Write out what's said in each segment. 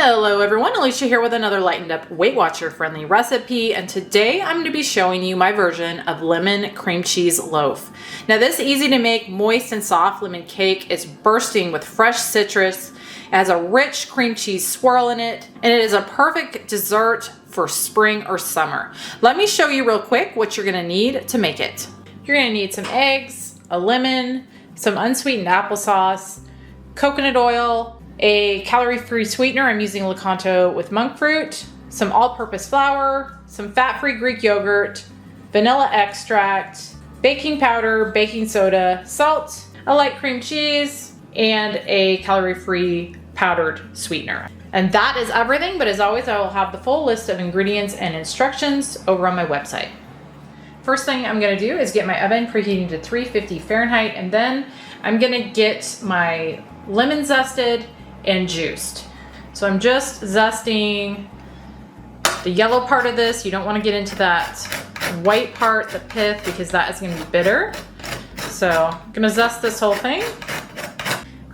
Hello everyone, Alicia here with another lightened up Weight Watcher friendly recipe, and today I'm going to be showing you my version of lemon cream cheese loaf. Now this easy to make, moist and soft lemon cake is bursting with fresh citrus. It has a rich cream cheese swirl in it, and it is a perfect dessert for spring or summer. Let me show you real quick what you're going to need to make it. You're going to need some eggs, a lemon, some unsweetened applesauce, coconut oil, a calorie-free sweetener. I'm using Lakanto with monk fruit, some all-purpose flour, some fat-free Greek yogurt, vanilla extract, baking powder, baking soda, salt, a light cream cheese, and a calorie-free powdered sweetener. And that is everything, but as always, I will have the full list of ingredients and instructions over on my website. First thing I'm gonna do is get my oven preheating to 350 Fahrenheit, and then I'm gonna get my lemon zested and juiced. So I'm just zesting the yellow part of this. You don't want to get into that white part, the pith, because that is going to be bitter. So I'm going to zest this whole thing.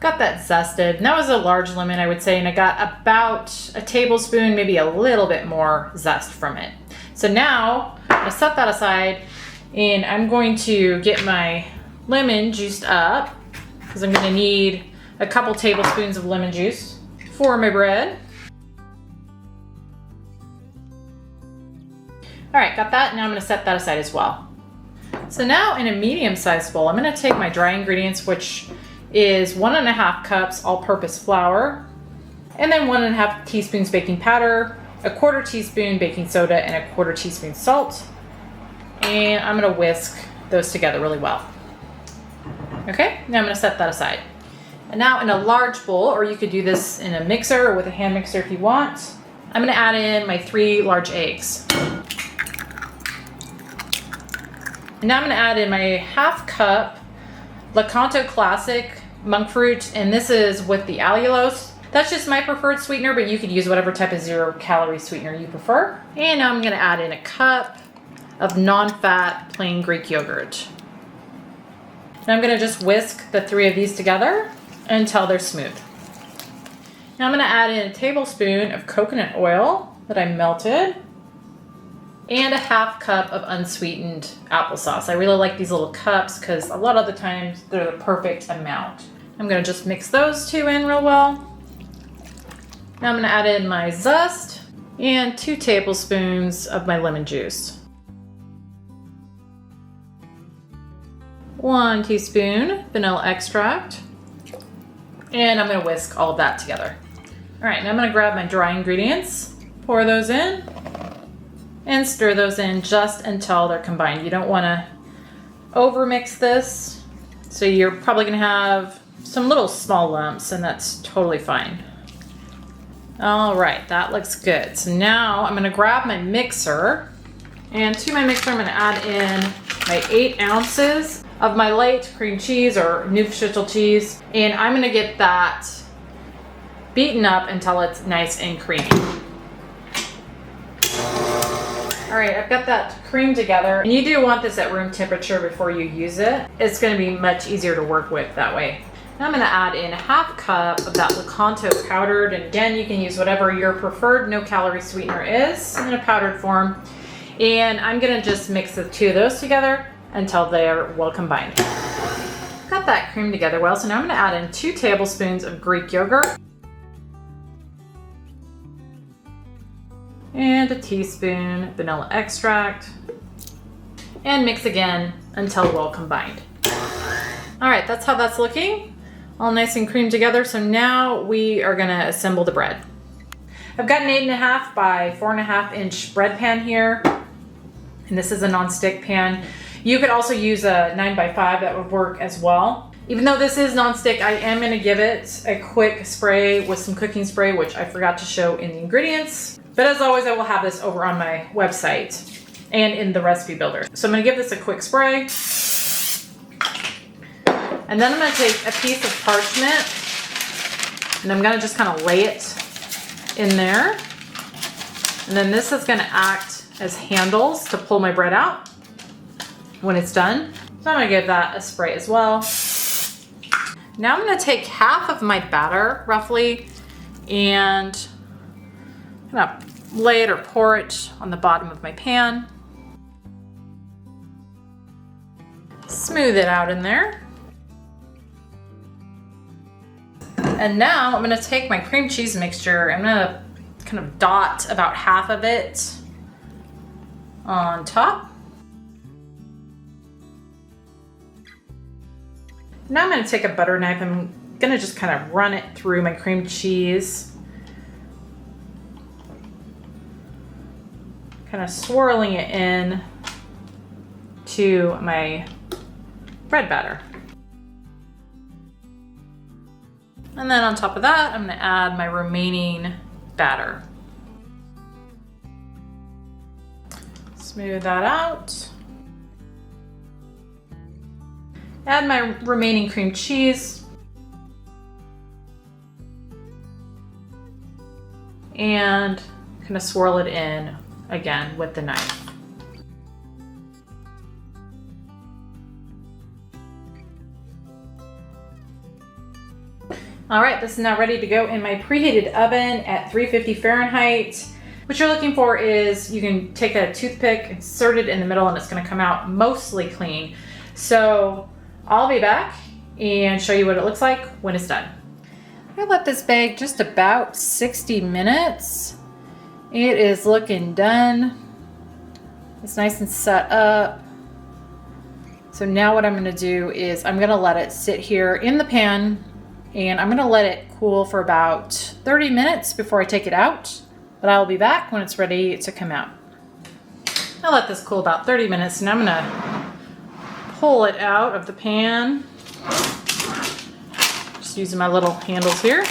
Got that zested, and that was a large lemon, I would say, and I got about a tablespoon, maybe a little bit more zest from it. So now I'm going to set that aside, and I'm going to get my lemon juiced up because I'm going to need a couple tablespoons of lemon juice for my bread. All right, got that. Now I'm gonna set that aside as well. So now in a medium-sized bowl, I'm gonna take my dry ingredients, which is 1.5 cups all-purpose flour, and then 1.5 teaspoons baking powder, a 1/4 teaspoon baking soda, and a 1/4 teaspoon salt. And I'm gonna whisk those together really well. Okay, now I'm gonna set that aside. And now in a large bowl, or you could do this in a mixer or with a hand mixer if you want, I'm gonna add in my 3 large eggs. And now I'm gonna add in my 1/2 cup Lakanto Classic monk fruit, and this is with the allulose. That's just my preferred sweetener, but you could use whatever type of 0-calorie sweetener you prefer. And now I'm gonna add in a cup of non-fat plain Greek yogurt. Now I'm gonna just whisk the 3 of these together until they're smooth. Now I'm going to add in a tablespoon of coconut oil that I melted and a 1/2 cup of unsweetened applesauce. I really like these little cups because a lot of the times they're the perfect amount. I'm going to just mix those 2 in real well. Now I'm going to add in my zest and 2 tablespoons of my lemon juice. 1 teaspoon vanilla extract. And I'm gonna whisk all of that together. All right, now I'm gonna grab my dry ingredients, pour those in, and stir those in just until they're combined. You don't wanna overmix this, so you're probably gonna have some little small lumps, and that's totally fine. All right, that looks good. So now I'm gonna grab my mixer, and to my mixer I'm gonna add in my 8 ounces of my light cream cheese or Nonstick cheese, and I'm gonna get that beaten up until it's nice and creamy. All right, I've got that cream together, and you do want this at room temperature before you use it. It's gonna be much easier to work with that way. Now I'm gonna add in a 1/2 cup of that Lakanto powdered, and again, you can use whatever your preferred no-calorie sweetener is in a powdered form. And I'm gonna just mix the 2 of those together until they're well combined. Got that cream together well, so now I'm gonna add in 2 tablespoons of Greek yogurt and a teaspoon vanilla extract, and mix again until well combined. All right, that's how that's looking, all nice and creamed together. So now we are gonna assemble the bread. I've got an 8.5 by 4.5 inch bread pan here, and this is a non-stick pan. You could also use a 9 by 5, that would work as well. Even though this is non-stick, I am gonna give it a quick spray with some cooking spray, which I forgot to show in the ingredients. But as always, I will have this over on my website and in the recipe builder. So I'm gonna give this a quick spray. And then I'm gonna take a piece of parchment, and I'm gonna just kind of lay it in there. And then this is gonna act as handles to pull my bread out when it's done. So I'm gonna give that a spray as well. Now I'm gonna take half of my batter, roughly, and gonna lay it or pour it on the bottom of my pan. Smooth it out in there. And now I'm gonna take my cream cheese mixture. I'm gonna kind of dot about half of it on top. Now I'm gonna take a butter knife. I'm gonna just kind of run it through my cream cheese. Kind of swirling it in to my bread batter. And then on top of that, I'm gonna add my remaining batter. Smooth that out. Add my remaining cream cheese. And kind of swirl it in again with the knife. All right, this is now ready to go in my preheated oven at 350 Fahrenheit. What you're looking for is you can take a toothpick, insert it in the middle, and it's gonna come out mostly clean. So I'll be back and show you what it looks like when it's done. I let this bake just about 60 minutes. It is looking done. It's nice and set up. So now what I'm gonna do is I'm gonna let it sit here in the pan, and I'm gonna let it cool for about 30 minutes before I take it out, but I'll be back when it's ready to come out. I'll let this cool about 30 minutes, and I'm gonna pull it out of the pan. Just using my little handles here.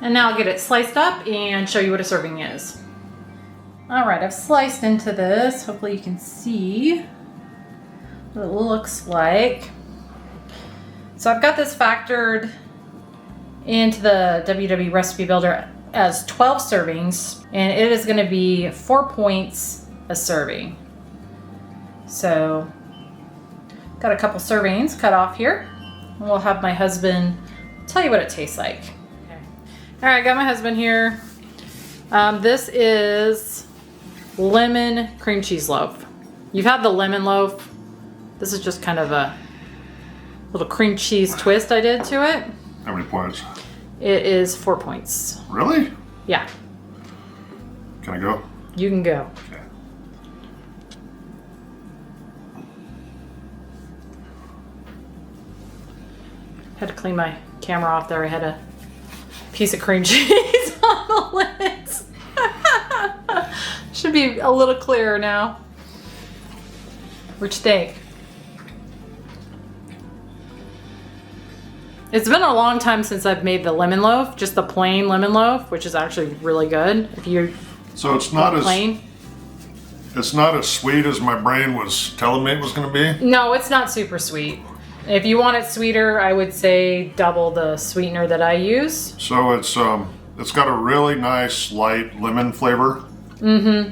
And now I'll get it sliced up and show you what a serving is. All right, I've sliced into this. Hopefully you can see what it looks like. So I've got this factored into the WW Recipe Builder as 12 servings, and it is gonna be 4 points a serving. So, got a couple servings cut off here. And we'll have my husband tell you what it tastes like. Okay. All right, got my husband here. This is lemon cream cheese loaf. You've had the lemon loaf. This is just kind of a little cream cheese twist I did to it. How many points? It is 4 points. Really? Yeah. Can I go? You can go. Okay. Had to clean my camera off there. I had a piece of cream cheese on the lens. Should be a little clearer now. What you think? It's been a long time since I've made the lemon loaf, just the plain lemon loaf, which is actually really good. If you So it's not as plain. It's not as sweet as my brain was telling me it was going to be. No, it's not super sweet. If you want it sweeter, I would say double the sweetener that I use. So it's got a really nice light lemon flavor. Mm-hmm.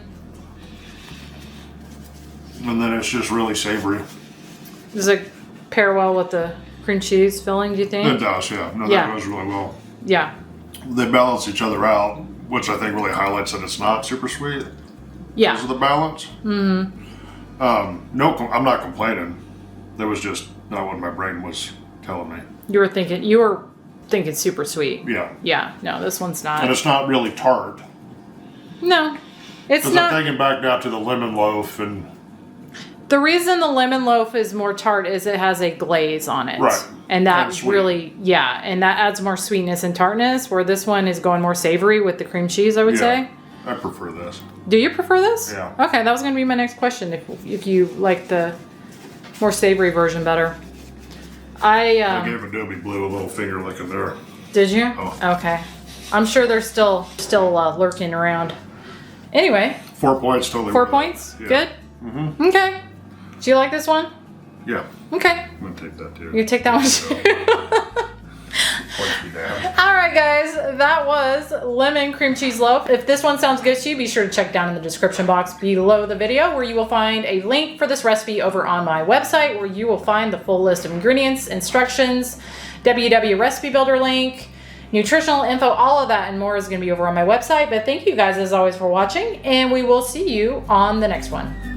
And then it's just really savory. Does it pair well with the cream cheese filling, do you think? It does, yeah. No, Yeah. that goes really well. Yeah. They balance each other out, which I think really highlights that it's not super sweet. Yeah. Because of the balance. Mm-hmm. No, I'm not complaining. That was just not what my brain was telling me. You were thinking super sweet. Yeah. Yeah. No, this one's not. And it's not really tart. No. It's Because not. I'm thinking back now to the lemon loaf and... The reason the lemon loaf is more tart is it has a glaze on it. Right. And that And sweet. really, yeah, and that adds more sweetness and tartness, where this one is going more savory with the cream cheese, I would say. I prefer this. Do you prefer this? Yeah. Okay, that was going to be my next question, if you like the more savory version better. I gave Adobe Blue a little finger licking there. Did you? Oh. Okay. I'm sure they're still lurking around. Anyway. 4 points, totally. 4 worth it. points? Yeah. Good? Mm-hmm. Okay. Do you like this one? Yeah. Okay. I'm going to take that too. You take that one too. Points me down. All right, right, guys, that was lemon cream cheese loaf. If this one sounds good to you, be sure to check down in the description box below the video where you will find a link for this recipe over on my website where you will find the full list of ingredients, instructions, WW recipe builder link, nutritional info, all of that and more is going to be over on my website. But thank you guys as always for watching, and we will see you on the next one.